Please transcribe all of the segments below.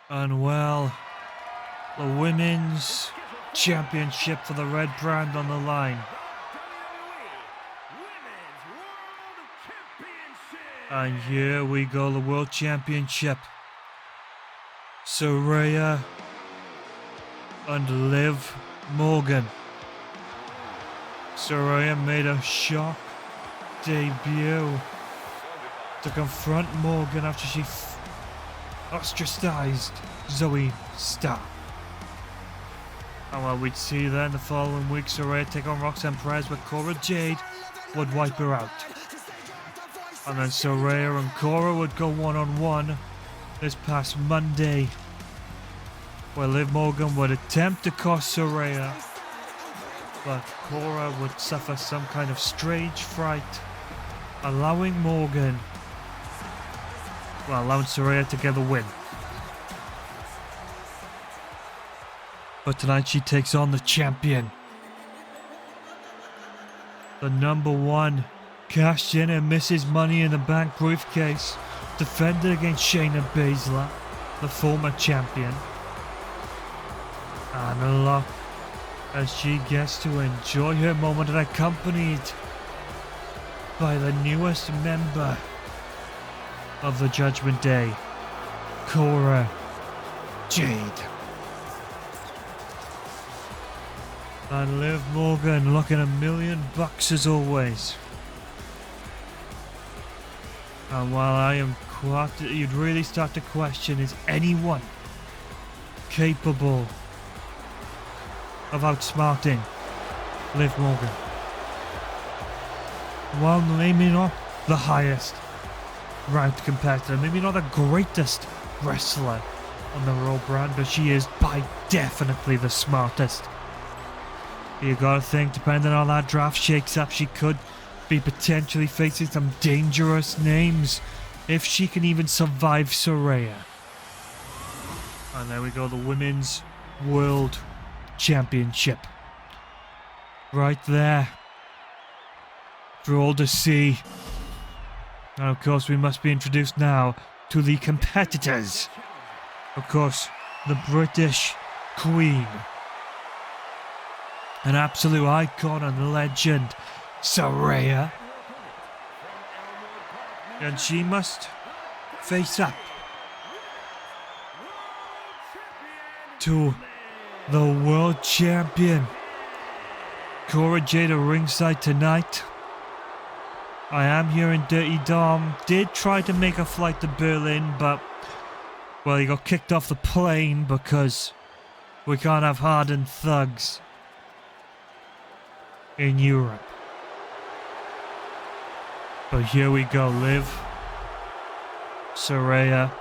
And well, the women's championship for the red brand on the line. And here we go, the world championship. Saraya and Liv Morgan. Saraya made a shock debut to confront Morgan after she ostracized Zoe Stark. And well, we'd see then the following week Saraya take on Roxanne Perez, but Cora Jade would wipe her out. And then Saraya and Cora would go one-on-one this past Monday, where Liv Morgan would attempt to cost Saraya, but Cora would suffer some kind of stage fright, allowing Saraya to get the win. But tonight she takes on the champion. The number one cashed in and Mrs. Money in the Bank briefcase, defended against Shayna Baszler, the former champion. And look, as she gets to enjoy her moment and accompanied by the newest member of the Judgment Day, Cora Jade. And Liv Morgan looking $1,000,000 as always. And while you'd really start to question, is anyone capable of outsmarting Liv Morgan? Well, maybe not the highest ranked competitor, maybe not the greatest wrestler on the Raw brand, but she is by definitely the smartest. You gotta think, depending on how that draft shakes up, she could be potentially facing some dangerous names if she can even survive Saraya. And there we go, the Women's World Championship. Right there. For all to see. And of course we must be introduced now to the competitors. Of course, the British Queen. An absolute icon and legend, Saraya. And she must face up to the world champion, Cora Jade, at ringside tonight. I am here in Dirty Dom. Did try to make a flight to Berlin, but, well, he got kicked off the plane because we can't have hardened thugs in Europe. But here we go, Liv, Saraya,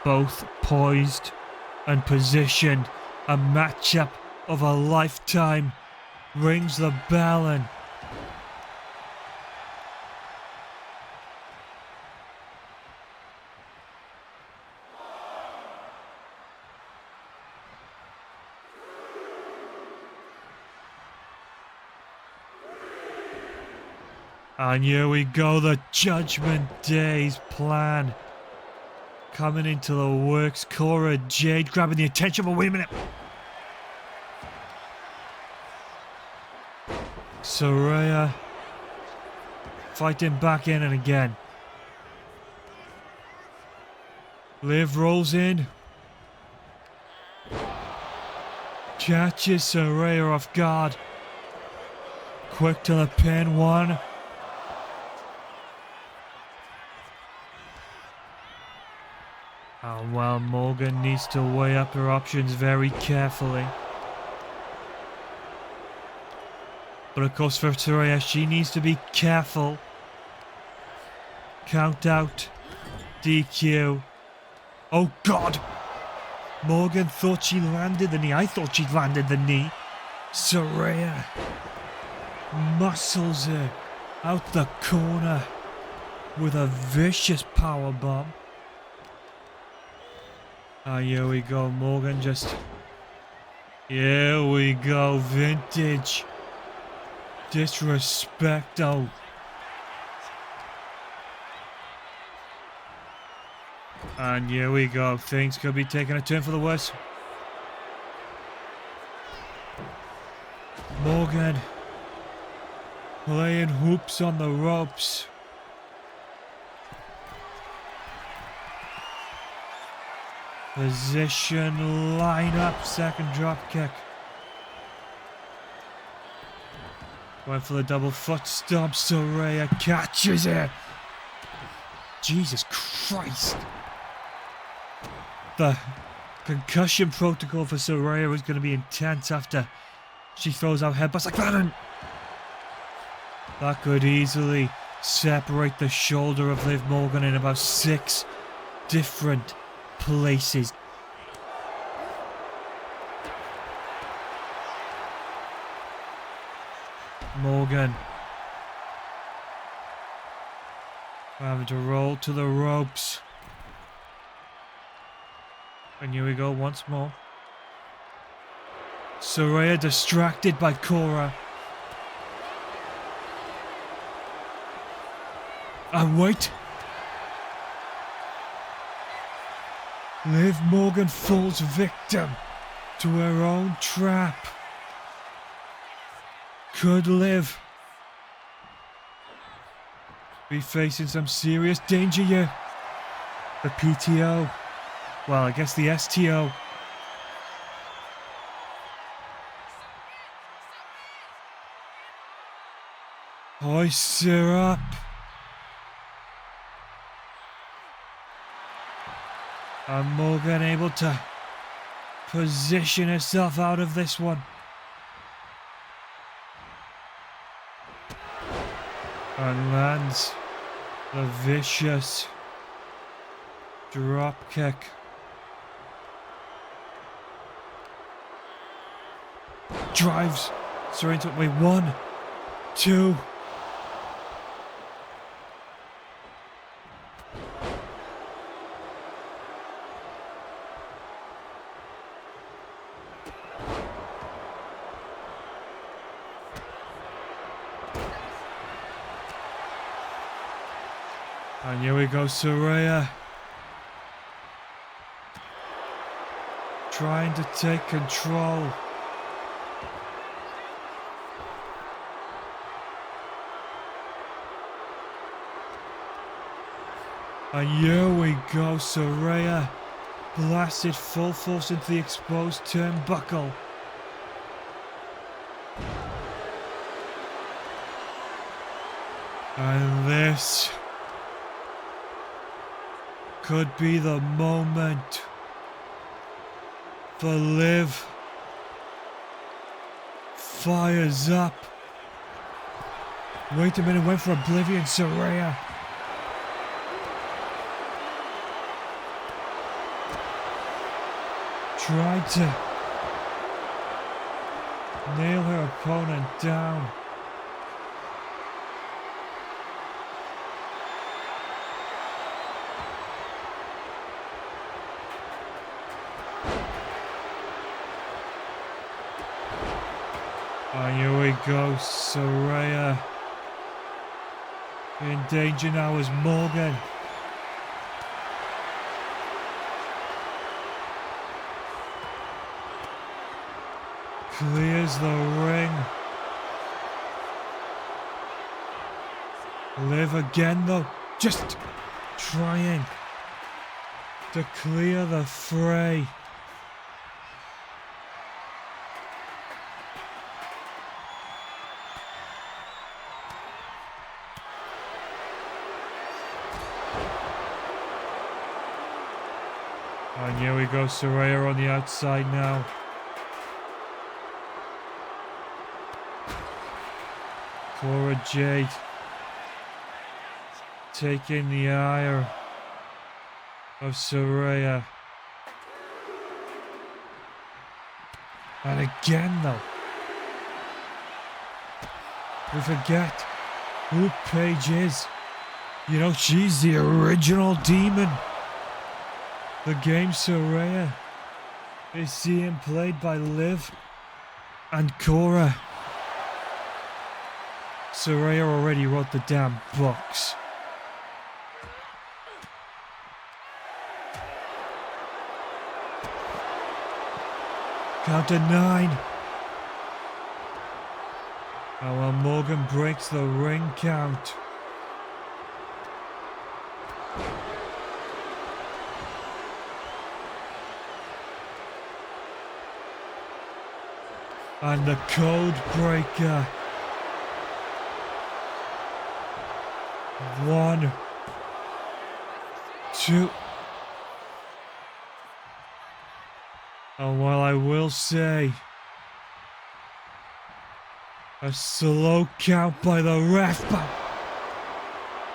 both poised and positioned. A matchup of a lifetime. Rings the bell and here we go, the Judgment Day's plan coming into the works. Cora Jade grabbing the attention, but wait a minute. Saraya fighting back in and again. Liv rolls in. Catches Saraya off guard. Quick to the pin, one. Oh, well, Morgan needs to weigh up her options very carefully. But of course for Saraya, she needs to be careful. Count out. DQ. Oh God! Morgan thought she landed the knee. I thought she landed the knee. Saraya muscles her out the corner with a vicious powerbomb. Here we go, Morgan just... Here we go, vintage disrespect. Oh. And here we go. Things could be taking a turn for the worse. Morgan playing hoops on the ropes. Position, line up, second drop kick. Went for the double foot stomp. Saraya catches it. Jesus Christ. The concussion protocol for Saraya was going to be intense after she throws out headbutts like that. And that could easily separate the shoulder of Liv Morgan in about 6 different places. Morgan having to roll to the ropes. And here we go once more. Saraya distracted by Cora. And wait. Liv Morgan falls victim to her own trap. Could Liv be facing some serious danger here? The PTO. Well, I guess the STO. Hoists her up. And Morgan able to position herself out of this one. And lands the vicious drop kick. Drives Saraya into it. Wait, 1, 2. And here we go, Saraya. Trying to take control. And here we go, Saraya. Blasted full force into the exposed turnbuckle. And this could be the moment for Liv. Fires up. Wait a minute, went for Oblivion, Saraya. Tried to nail her opponent down. And here we go, Saraya. In danger now is Morgan. Clears the ring. Liv again though, just trying to clear the fray. And here we go, Saraya on the outside now. Cora Jade taking the ire of Saraya. And again though, we forget who Paige is. You know, she's the original demon. The game Saraya is seeing played by Liv and Cora. Saraya already wrote the damn books. Count to 9. Oh, well, Morgan breaks the ring count. And the code breaker. 1, 2. And while I will say, a slow count by the ref, but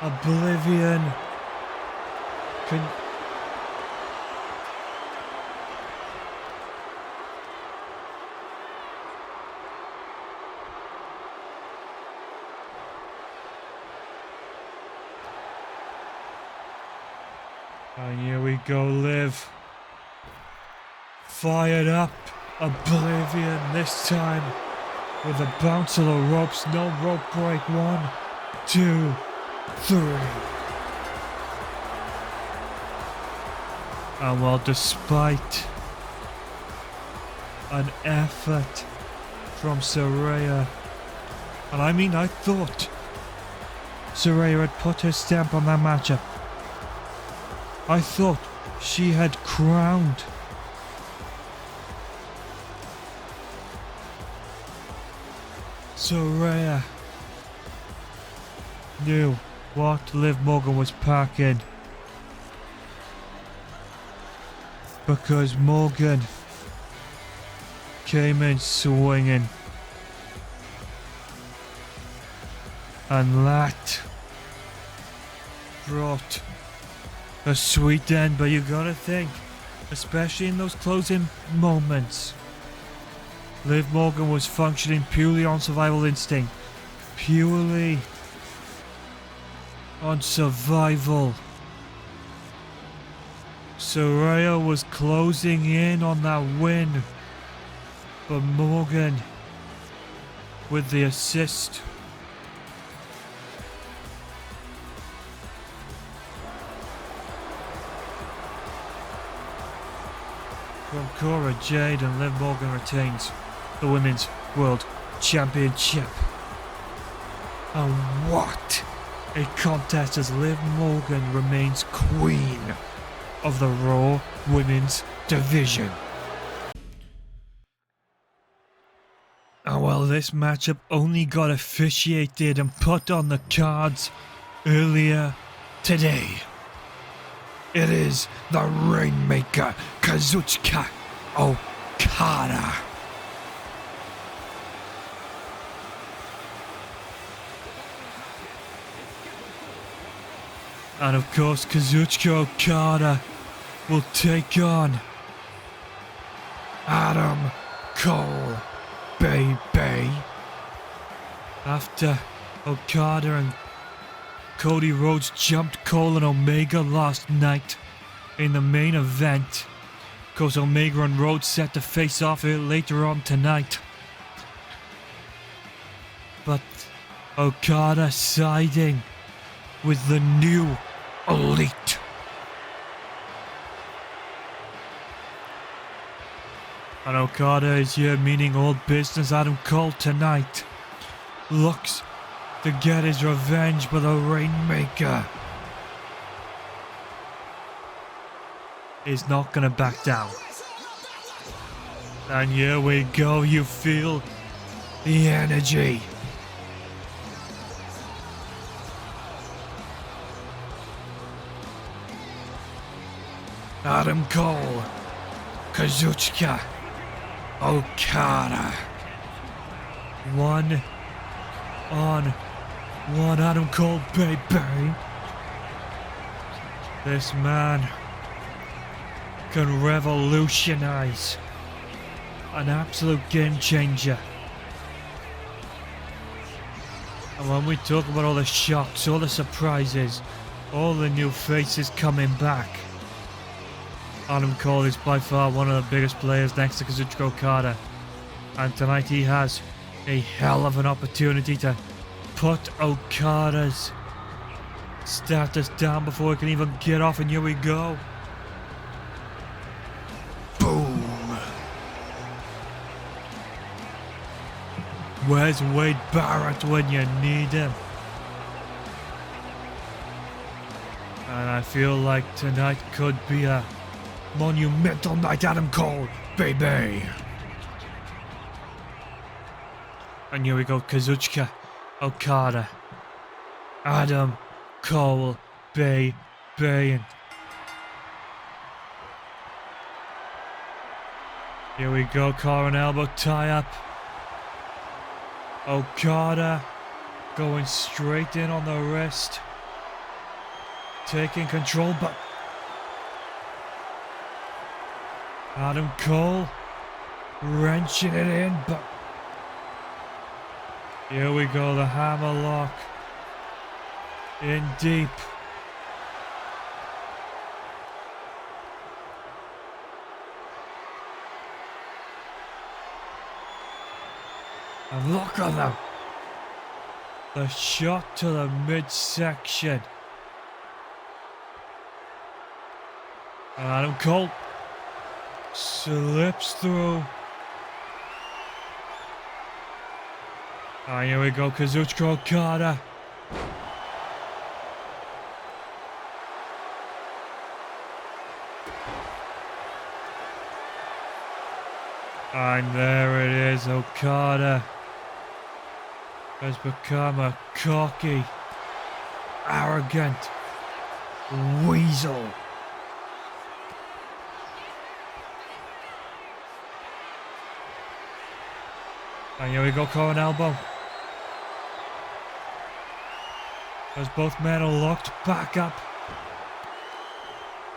Oblivion can... And here we go, Liv. Fired up, Oblivion this time with a bounce of the ropes, no rope break. 1, 2, 3. And well, despite an effort from Saraya, and I mean, I thought Saraya had put her stamp on that matchup. I thought she had crowned Saraya knew what Liv Morgan was packing, because Morgan came in swinging, and that brought a sweet end. But you gotta think, especially in those closing moments, Liv Morgan was functioning purely on survival instinct, purely on survival. Saraya was closing in on that win, but Morgan with the assist. From Cora Jade, and Liv Morgan retains the Women's World Championship. And what a contest, as Liv Morgan remains queen of the Raw Women's Division. And well, this matchup only got officiated and put on the cards earlier today. It is the Rainmaker, Kazuchika Okada. And of course, Kazuchika Okada will take on Adam Cole, baby. After Okada and Cody Rhodes jumped Cole and Omega last night in the main event. Of course, Omega and Rhodes set to face off here later on tonight. But Okada siding with the new Elite. And Okada is here meaning all business. Adam Cole tonight looks to get his revenge, but the Rainmaker is not gonna back down. And here we go, you feel the energy. Adam Cole, Kazuchika Okada. 1-on-1 Adam Cole, baby. This man can revolutionize. An absolute game changer. And when we talk about all the shocks, all the surprises, all the new faces coming back, Adam Cole is by far one of the biggest players next to Kazuchika Okada. And tonight he has a hell of an opportunity to put Okada's status down before he can even get off, and here we go. Boom! Where's Wade Barrett when you need him? And I feel like tonight could be a monumental night, Adam Cole, baby. And here we go, Kazuchika Okada, Adam Cole, baby. Here we go, car and elbow tie up. Okada going straight in on the wrist. Taking control, but Adam Cole wrenching it in, but here we go, the hammerlock in deep. And look at them. The shot to the midsection. And Adam Cole slips through. And here we go, Kazuchika Okada. And there it is, Okada has become a cocky, arrogant weasel. And here we go, core and elbow. As both men are locked back up.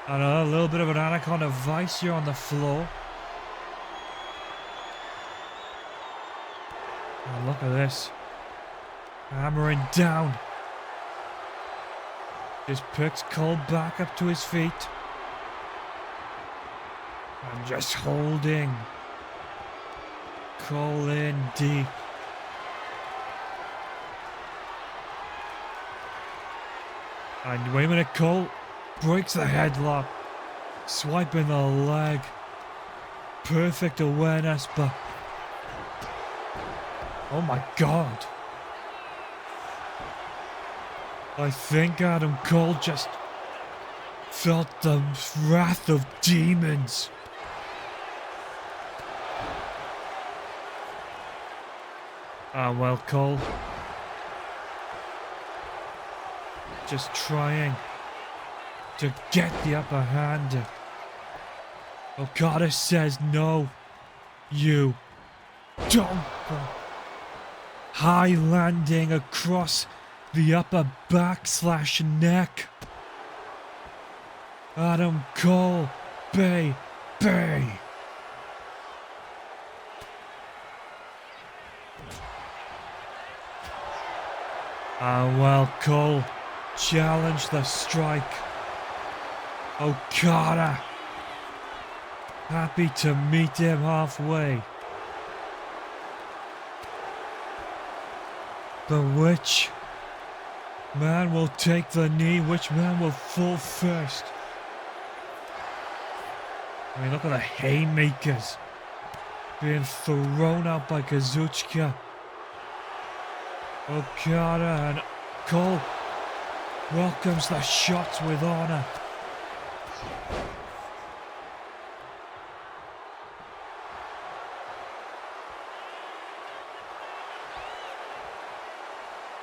And a little bit of an anaconda vice here on the floor. And look at this. Hammering down. Just picks Cole back up to his feet. And just holding Cole in deep. And wait a minute, Cole breaks the headlock. Swiping the leg. Perfect awareness, but oh my God. I think Adam Cole just felt the wrath of demons. Ah, well, Cole just trying to get the upper hand. Okada says no, you don't. High landing across the upper back / neck. Adam Cole, baby. And well, Cole challenged the strike. Okada happy to meet him halfway. But which man will take the knee? Which man will fall first? I mean, look at the haymakers being thrown out by Kazuchika. Okada and Cole welcomes the shots with honor.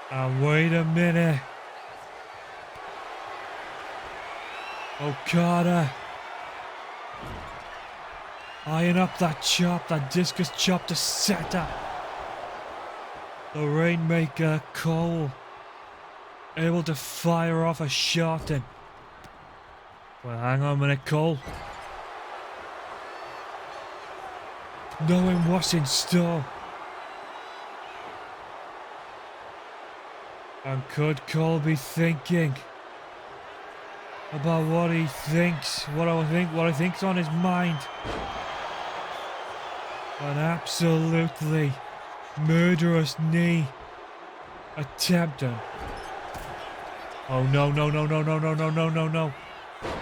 And wait a minute. Okada eyeing up that chop, that discus chop to set up the Rainmaker. Cole able to fire off a shot and well, hang on a minute, Cole. Knowing what's in store. And could Cole be thinking about what he thinks, what I think's on his mind? An absolutely murderous knee attempted. Oh no.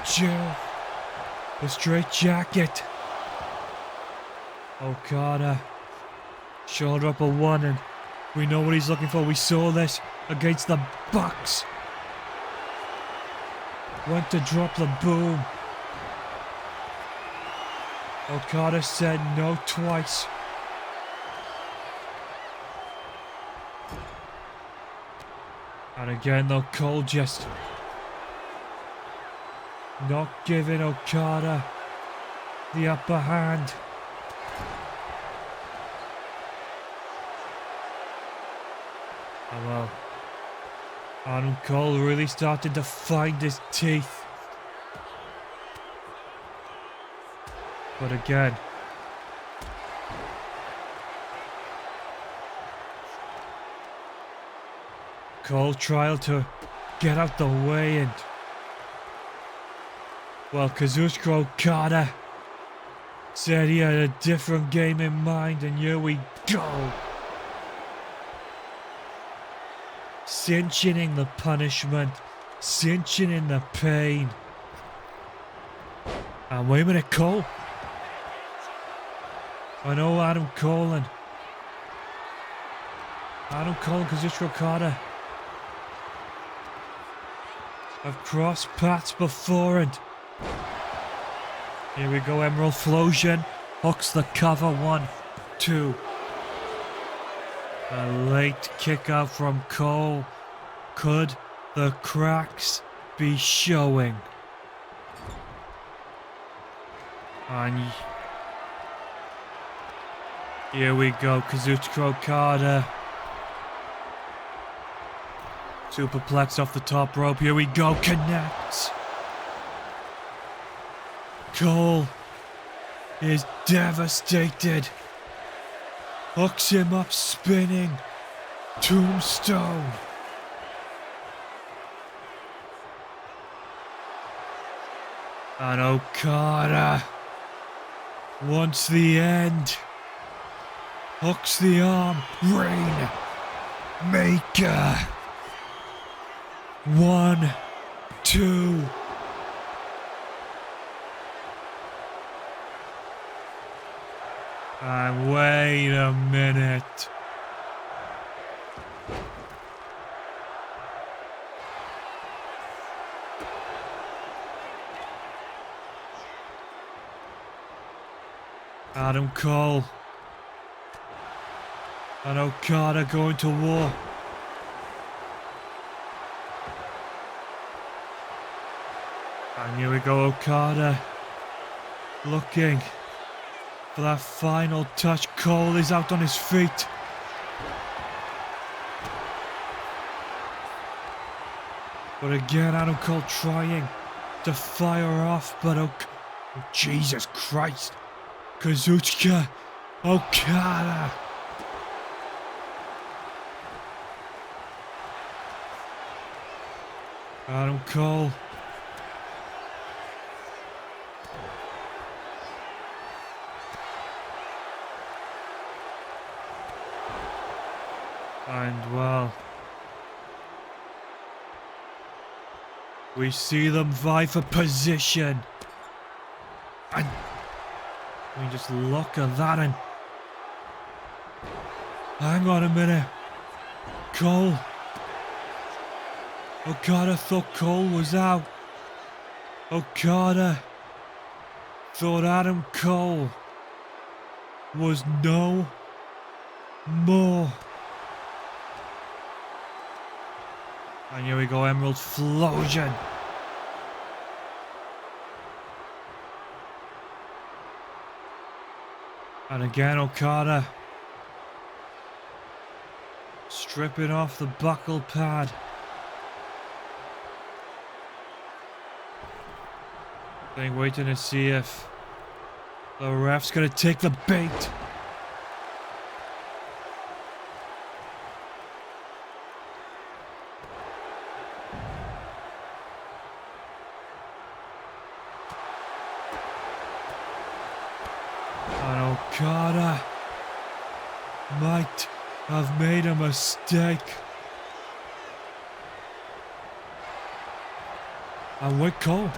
Joe, the straight jacket. Okada, shoulder up a one and We know what he's looking for. We saw this against the Bucks. Went to drop the boom. Okada said no twice. And again though, Cole just not giving Okada the upper hand. Oh well. Adam Cole really started to find his teeth. But again, Cole tried to get out the way, and well, Kazuchika Okada said he had a different game in mind, and here we go. Cinching in the punishment, cinching in the pain. And wait a minute, Cole. I know Adam Cole and Kazuchika Okada have crossed paths before, and here we go. Emerald Flosion hooks the cover. 1, 2. A late kick out from Cole. Could the cracks be showing? And here we go. Kazuchika Okada. Superplex off the top rope. Here we go. Connects. Cole is devastated. Hooks him up, spinning. Tombstone. And Okada wants the end. Hooks the arm. Rain Maker. 1, 2. And wait a minute. Adam Cole and Okada going to war. And here we go, Okada looking for that final touch. Cole is out on his feet. But again, Adam Cole trying to fire off, but oh, Jesus Christ. Kazuchika Okada. Adam Cole. And well, we see them vie for position. And we just look at that and hang on a minute. Cole. Okada thought Cole was out. Okada thought Adam Cole was no more. And here we go, Emerald Flosion. And again, Okada stripping off the buckle pad. Thing waiting to see if the ref's gonna take the bait. And Okada might have made a mistake. And with Cole.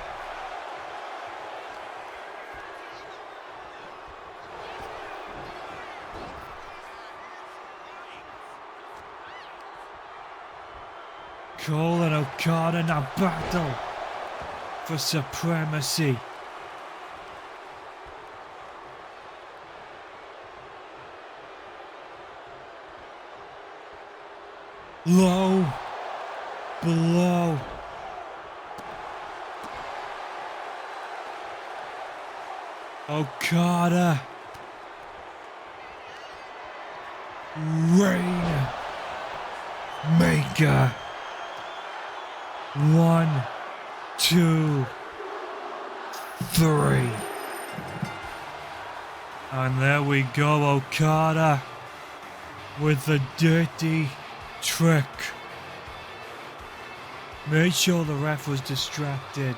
Cole and Okada now battle for supremacy. Low blow. Okada. Rainmaker. 1, 2, 3. And there we go, Okada with the dirty trick. Made sure the ref was distracted.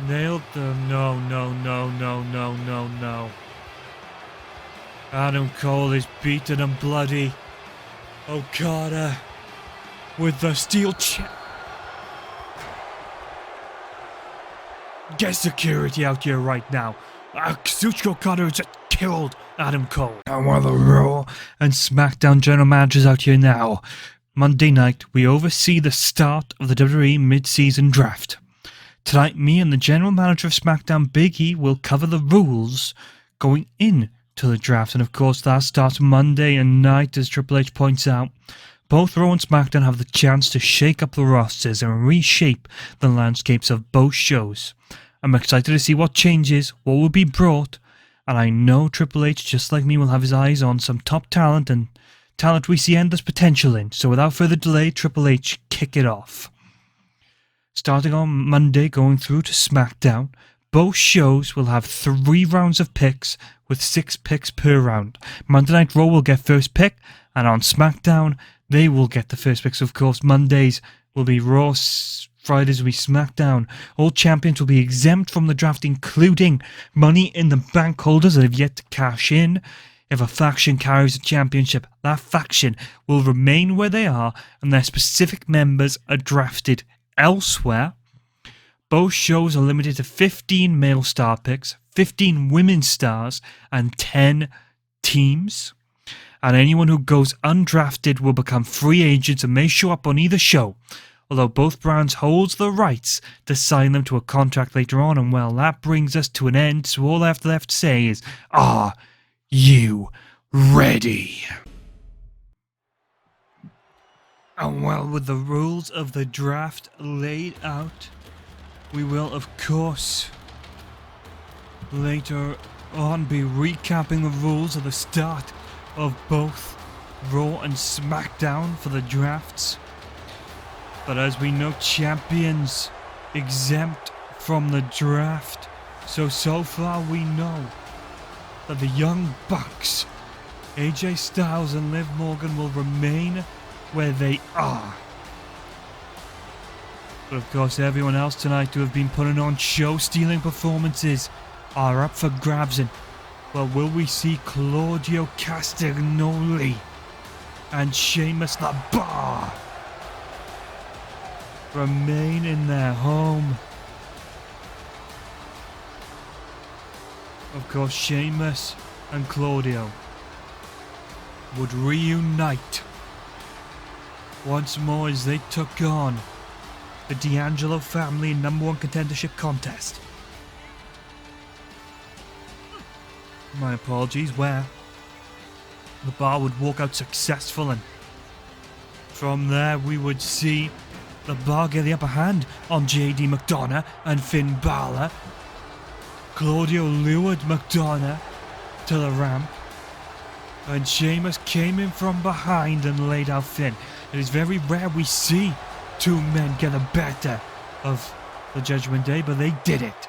Nailed the no. Adam Cole is beaten and bloody. Okada with the steel chair. Get security out here right now. Kazuchika Okada has just killed Adam Cole. And one of the Raw and SmackDown general managers out here now. Monday night, we oversee the start of the WWE mid-season draft. Tonight, me and the general manager of SmackDown, Big E, will cover the rules going in to the draft. And of course, that starts Monday night, as Triple H points out. Both Raw and SmackDown have the chance to shake up the rosters and reshape the landscapes of both shows. I'm excited to see what changes, what will be brought, and I know Triple H, just like me, will have his eyes on some top talent and talent we see endless potential in. So without further delay, Triple H, kick it off. Starting on Monday, going through to SmackDown, both shows will have 3 rounds of picks with 6 picks per round. Monday Night Raw will get first pick, and on SmackDown, they will get the first picks. Of course, Mondays will be Raw, Fridays will be SmackDown. All champions will be exempt from the draft, including Money in the Bank holders that have yet to cash in. If a faction carries a championship, that faction will remain where they are, and their specific members are drafted elsewhere. Both shows are limited to 15 male star picks, 15 women stars, and 10 teams. And anyone who goes undrafted will become free agents and may show up on either show, although both brands holds the rights to sign them to a contract later on. And well, that brings us to an end, so all I have left to say is, are you ready? And well, with the rules of the draft laid out, we will, of course, later on be recapping the rules of the start of both Raw and SmackDown for the drafts. But as we know, champions exempt from the draft. So far we know that the Young Bucks, AJ Styles and Liv Morgan, will remain where they are. But of course, everyone else tonight who have been putting on show-stealing performances are up for grabs. And well, will we see Claudio Castagnoli and Sheamus the Bar remain in their home? Of course, Sheamus and Claudio would reunite once more as they took on the D'Angelo family in #1 contendership contest. My apologies, where the Bar would walk out successful, and from there we would see the Bar get the upper hand on JD McDonough and Finn Balor. Claudio lured McDonough to the ramp, and Sheamus came in from behind and laid out Finn. It is very rare we see 2 men get the better of the Judgment Day, but they did it.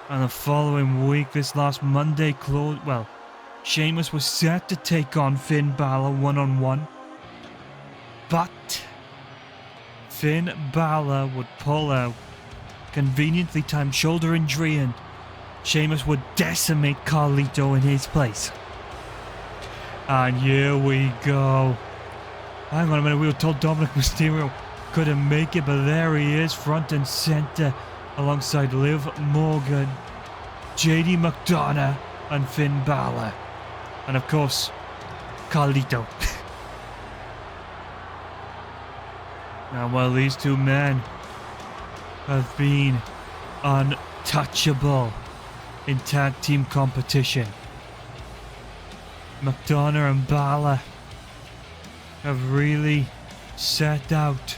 And the following week, this last Monday, Sheamus was set to take on Finn Balor one-on-one, but Finn Balor would pull a conveniently timed shoulder injury, and Sheamus would decimate Carlito in his place. And here we go. Hang on a minute, we were told Dominic Mysterio couldn't make it, but there he is, front and center, alongside Liv Morgan, JD McDonough, and Finn Balor. And of course, Carlito. Now, while these two men have been untouchable in tag team competition, McDonough and Balor have really set out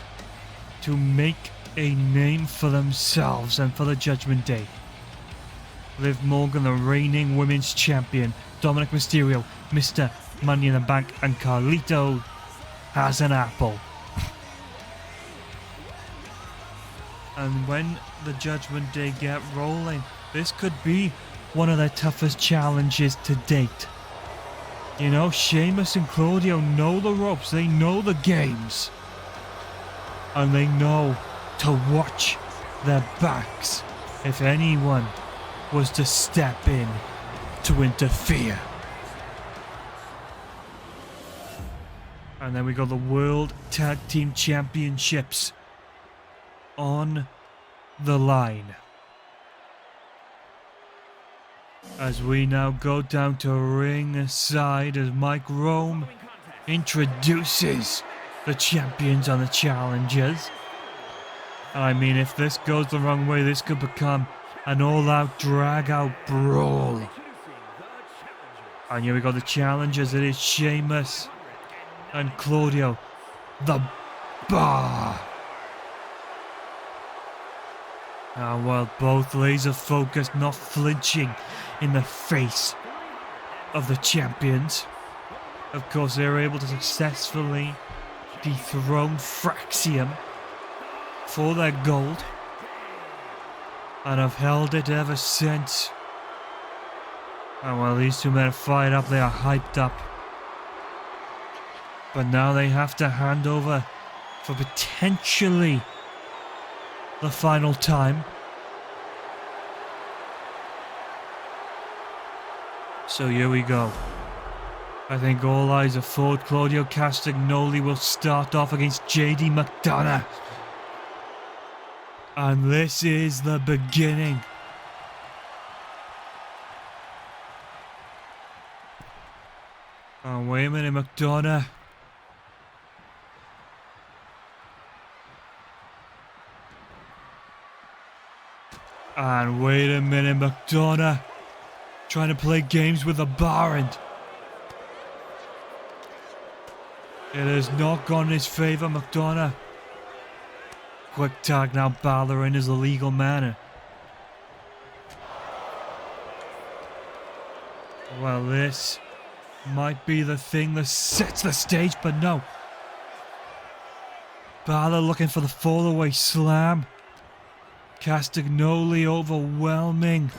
to make a name for themselves and for the Judgment Day. Liv Morgan, the reigning women's champion, Dominic Mysterio, Mr. Money in the Bank, and Carlito has an apple. And when the Judgment Day get rolling, this could be one of their toughest challenges to date. You know, Sheamus and Claudio know the ropes, they know the games. And they know to watch their backs if anyone was to step in to interfere. And then we got the World Tag Team Championships on the line. As we now go down to ringside as Mike Rome introduces the champions and the challengers. And I mean, if this goes the wrong way, this could become an all-out drag-out brawl. And here we got the challengers. It is Sheamus and Claudio, the Bar. And while both laser focused, not flinching in the face of the champions, of course they were able to successfully dethrone Fraxium for their gold and have held it ever since. And while these two men are fired up, they are hyped up. But now they have to hand over for potentially the final time. So here we go. I think all eyes are forward. Claudio Castagnoli will start off against JD McDonough. And this is the beginning. Oh, wait a minute, McDonough. And wait a minute, McDonough. Trying to play games with the Bar, and it has not gone in his favour, McDonough. Quick tag now, Balor in his illegal manner. Well, this might be the thing that sets the stage, but no. Balor looking for the fall-away slam. Castagnoli overwhelming.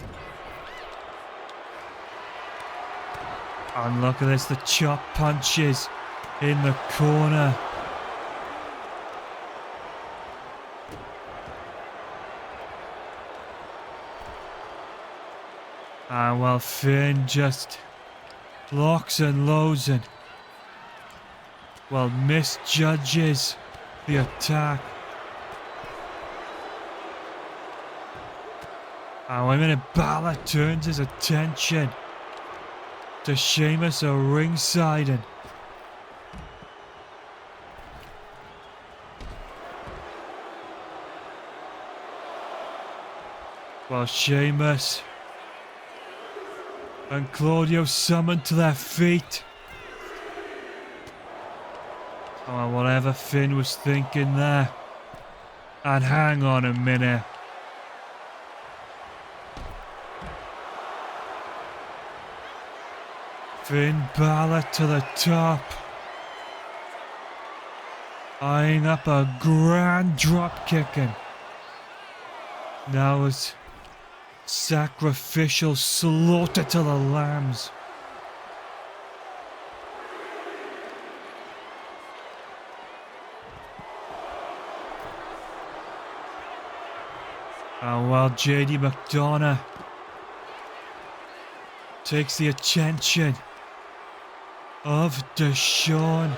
And look at this, the chop punches in the corner. And while Finn just locks and loads and, well, misjudges the attack. And wait a minute, Balor turns his attention to Sheamus at ringside, and while Sheamus and Claudio summoned to their feet. Oh, whatever Finn was thinking there. And hang on a minute. Finn Balor to the top. Eyeing up a grand drop kicking. Now it's sacrificial slaughter to the lambs. And while JD McDonough takes the attention of Deshawn,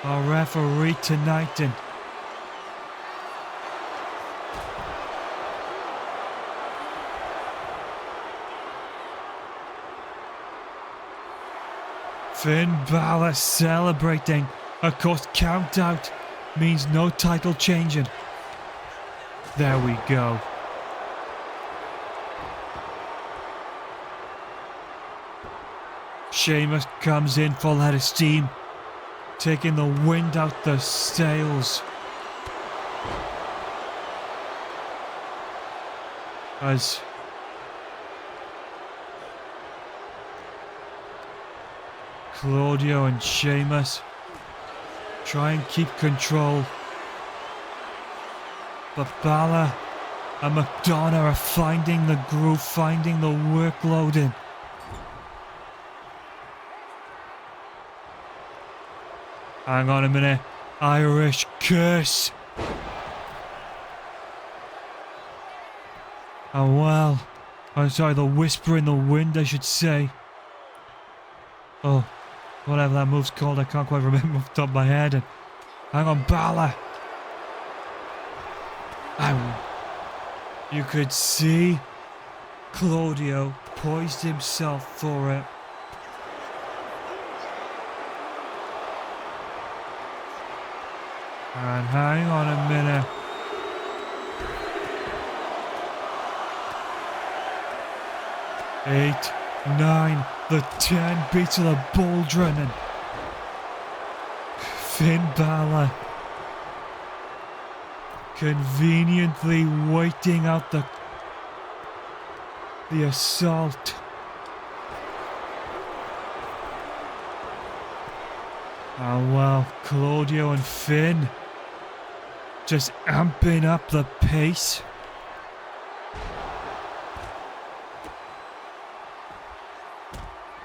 our referee tonight, and Finn Balor celebrating, of course, count out means no title changing. There we go. Sheamus comes in full head of steam, taking the wind out the sails. As Claudio and Sheamus try and keep control. But Balor and McDonough are finding the groove, finding the workload in. Hang on a minute. Irish curse. Oh well. I'm sorry, the whisper in the wind, I should say. Oh, whatever that move's called, I can't quite remember off the top of my head. And hang on, Balor. You could see Claudio poised himself for it. And hang on a minute. Eight, 9, the 10 beats of the Baldwin, and Finn Balor conveniently waiting out the assault. Oh well, Claudio and Finn just amping up the pace.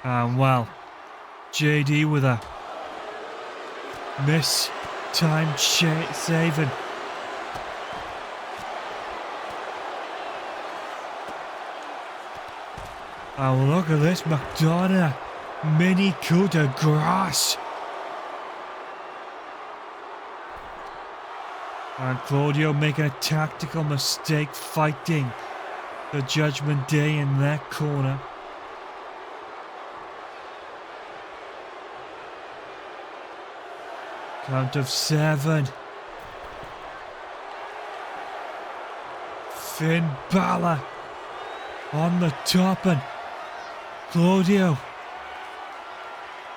And well, JD with a mistimed saving. Oh, look at this, McDonough mini coup de grace. And Claudio making a tactical mistake, fighting the Judgment Day in their corner. Count of 7. Finn Balor on the top, and Claudio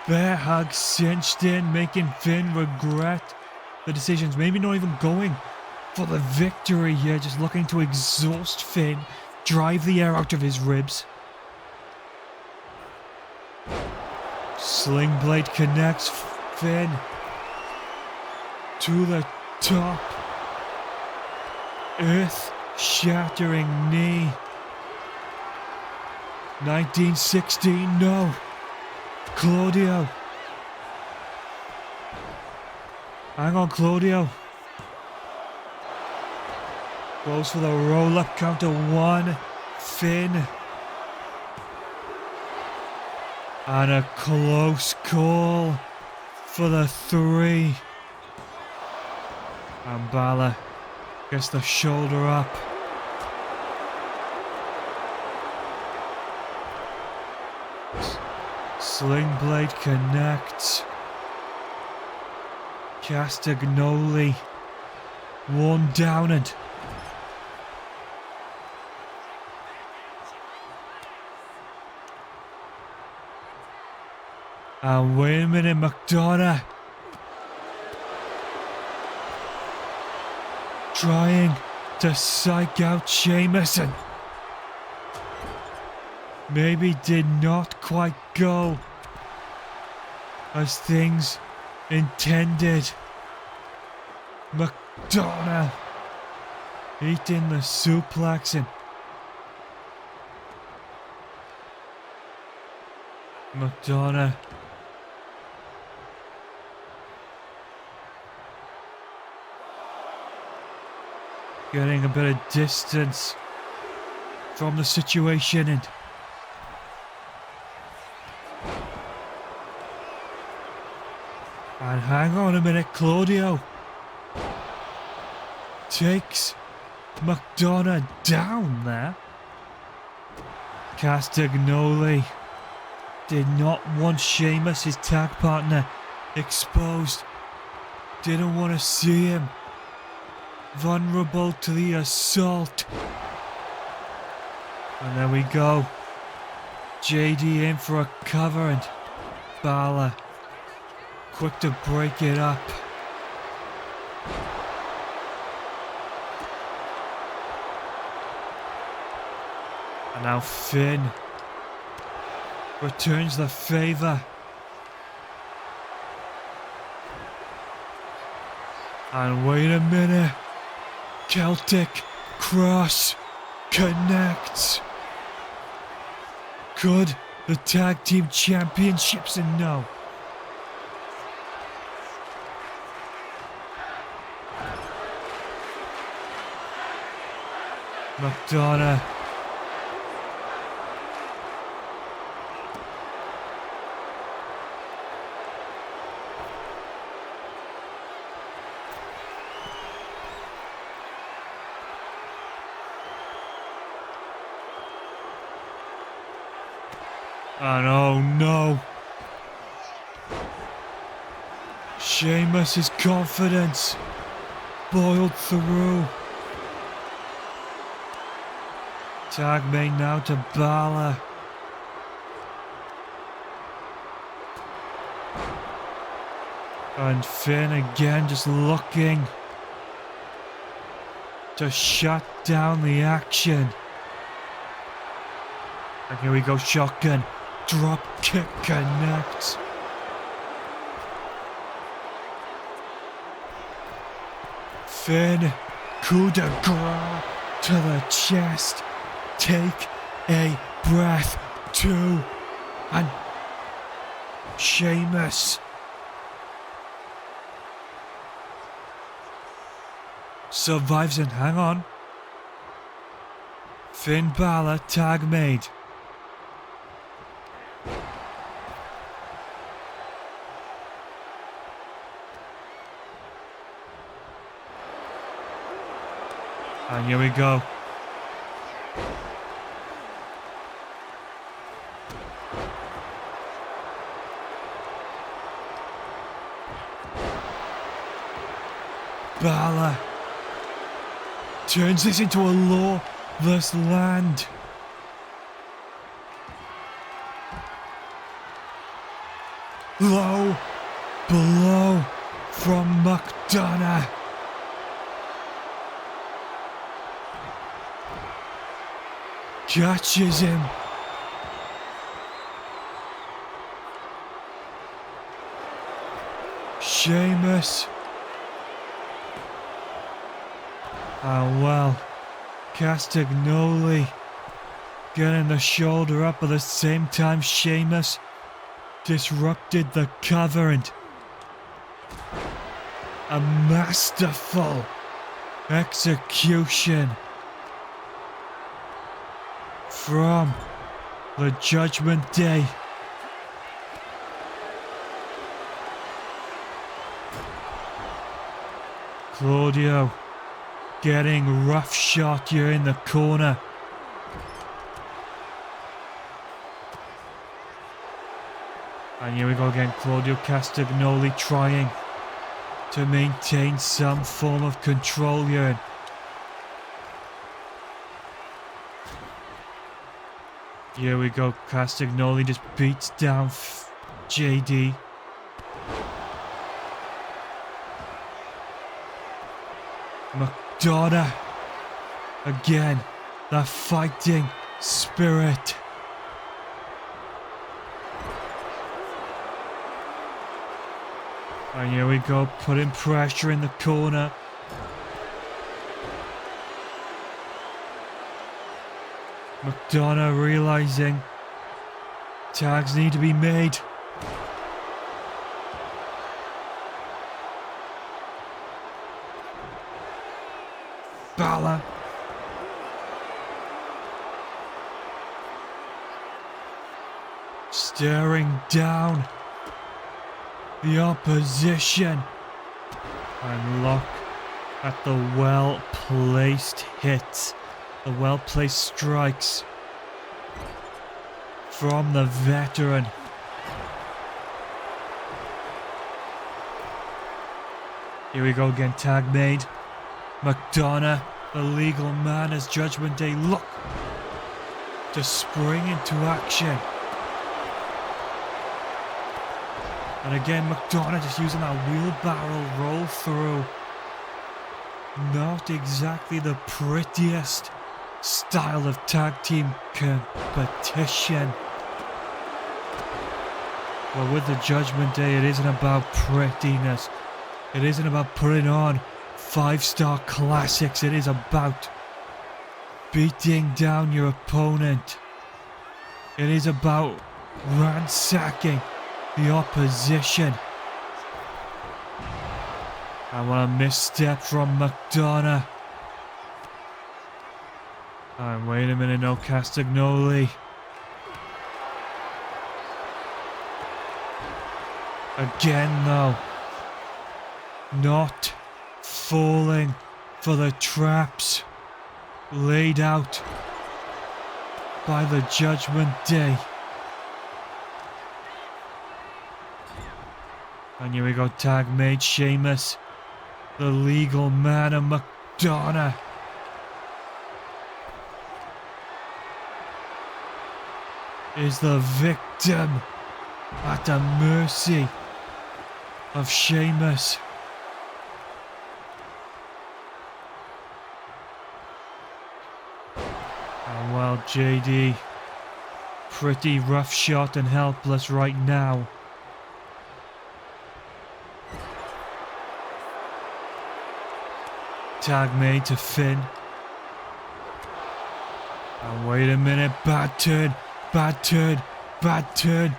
bear hug cinched in, making Finn regret the decisions. Maybe not even going for the victory here, just looking to exhaust Finn, drive the air out of his ribs. Sling blade connects Finn to the top. Earth-shattering knee. 1916, no. Claudio. Hang on, Claudio. Goes for the roll-up, count to 1. Finn. And a close call for the 3. And Balor gets the shoulder up. Sling blade connects. Castagnoli 1 down, and wait a minute, McDonough trying to psych out Sheamus, and maybe did not quite go as things intended. McDonough eating the suplex, and McDonough getting a bit of distance from the situation, and hang on a minute, Claudio takes McDonough down there. Castagnoli did not want Sheamus, his tag partner, exposed. Didn't want to see him vulnerable to the assault. And there we go. JD in for a cover and Balor quick to break it up. And now Finn returns the favor. And wait a minute. Celtic Cross connects. Could the tag team championships and no. McDonough. And oh no. Sheamus' confidence boiled through. Tag made now to Balor. And Finn again just looking to shut down the action. And here we go, shotgun. Drop kick connects. Finn, coup de grace to the chest. Take a breath, two. And Sheamus survives and hang on. Finn Balor tag made. And here we go. Balor turns this into a lawless land. Low blow from McDonough. Catches him. Sheamus. Oh well. Castagnoli getting the shoulder up at the same time Sheamus disrupted the cover and a masterful execution from the Judgment Day. Claudio getting rough shot here in the corner. And here we go again, Claudio Castagnoli trying to maintain some form of control here. Here we go, Castagnoli just beats down JD. McDonough again, the fighting spirit. And here we go, putting pressure in the corner. McDonough realizing tags need to be made. Balor. Staring down the opposition. And look at the well-placed hits. The well-placed strikes from the veteran. Here we go again, tag made. McDonough, the legal man, as Judgment Day look to spring into action. And again, McDonough just using that wheelbarrow roll through. Not exactly the prettiest style of tag team competition. But with the Judgment Day, it isn't about prettiness. It isn't about putting on 5-star classics. It is about beating down your opponent. It is about ransacking the opposition. And what a misstep from McDonough. And wait a minute, no Castagnoli. Again though, not falling for the traps laid out by the Judgment Day. And here we go, tag made. Sheamus, the legal man, and McDonough. Is the victim at the mercy of Sheamus. And well, JD, pretty rough shot and helpless right now. Tag made to Finn. And wait a minute, bad turn, bad turn, bad turn.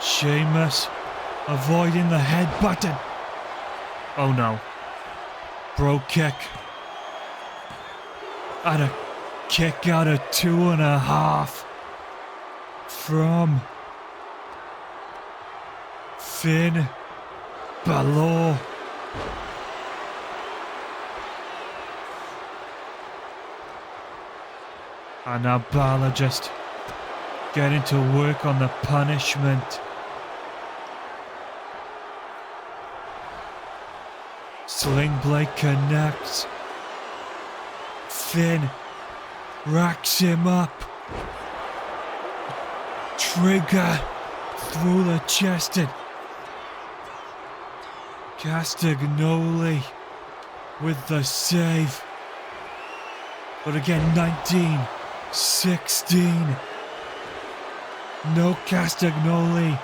Sheamus avoiding the head button. Oh no. Bro kick. And a kick out of 2.5 from Finn Balor. And now Balor just getting to work on the punishment. Sling blade connects. Finn racks him up. Trigger through the chest. And Castagnoli with the save. But again, 19-16. No Castagnoli.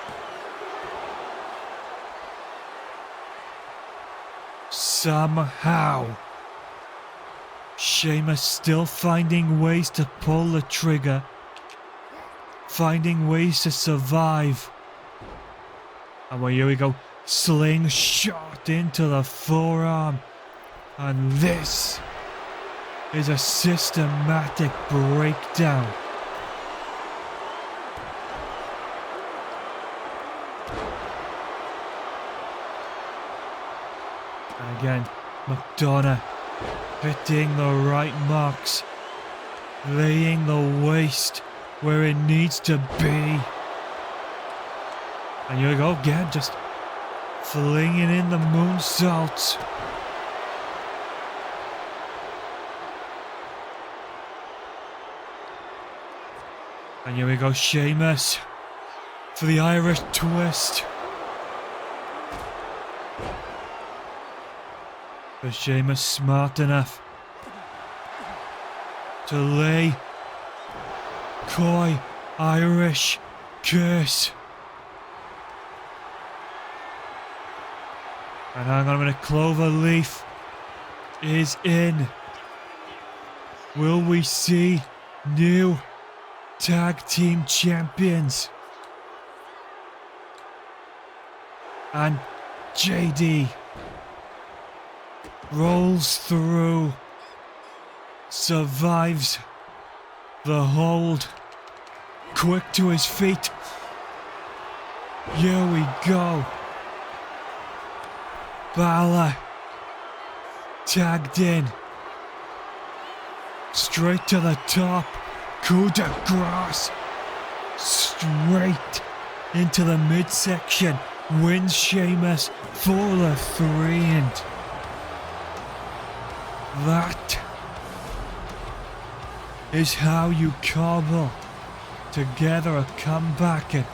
Somehow, Sheamus still finding ways to pull the trigger, finding ways to survive. And well, here we go, slingshot into the forearm. And this is a systematic breakdown. And again, McDonough hitting the right marks, laying the waste where it needs to be. And here we go again, just flinging in the moonsaults. And here we go, Sheamus for the Irish twist. But Sheamus smart enough to lay coy Irish curse. And hang on a minute, Clover Leaf is in. Will we see new tag team champions? And JD rolls through, survives the hold, quick to his feet. Here we go. Balor tagged in. Straight to the top. Coup de grace. Straight into the midsection. Wins Sheamus for the 3, and that is how you cobble together a comeback. And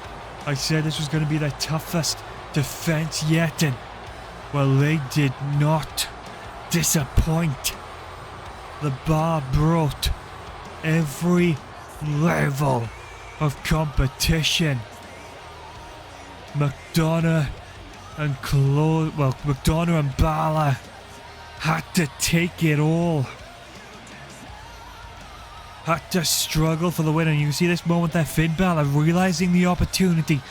I said this was going to be the toughest defense yet, and well, they did not disappoint. The Bar brought every level of competition. McDonough and Balor had to take it all. Had to struggle for the win, and you can see this moment there, Finn Balor realising the opportunity,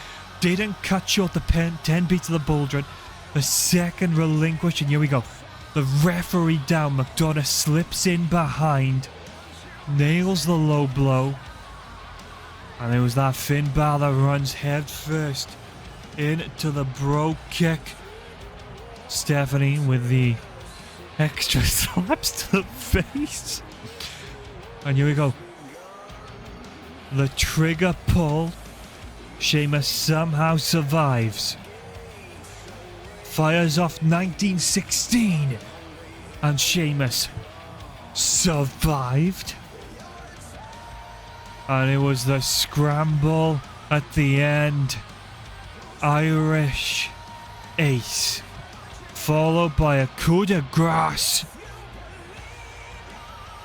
didn't cut short the 10 beats of the Baldwin. The second relinquish, and here we go. The referee down, McDonough slips in behind, nails the low blow, and it was that Finn Balor runs head first into the bro kick. Stephanie with the extra slaps to the face. And here we go. The trigger pull. Sheamus somehow survives. Fires off 1916. And Sheamus survived. And it was the scramble at the end. Irish ace. Followed by a coup de grace.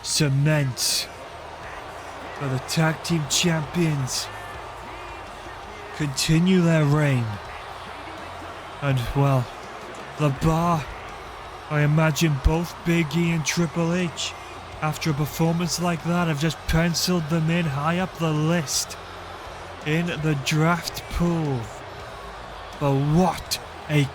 Cements for the tag team champions. Continue their reign. And well, the Bar, I imagine both Big E and Triple H, after a performance like that, have just penciled them in high up the list in the draft pool. But what a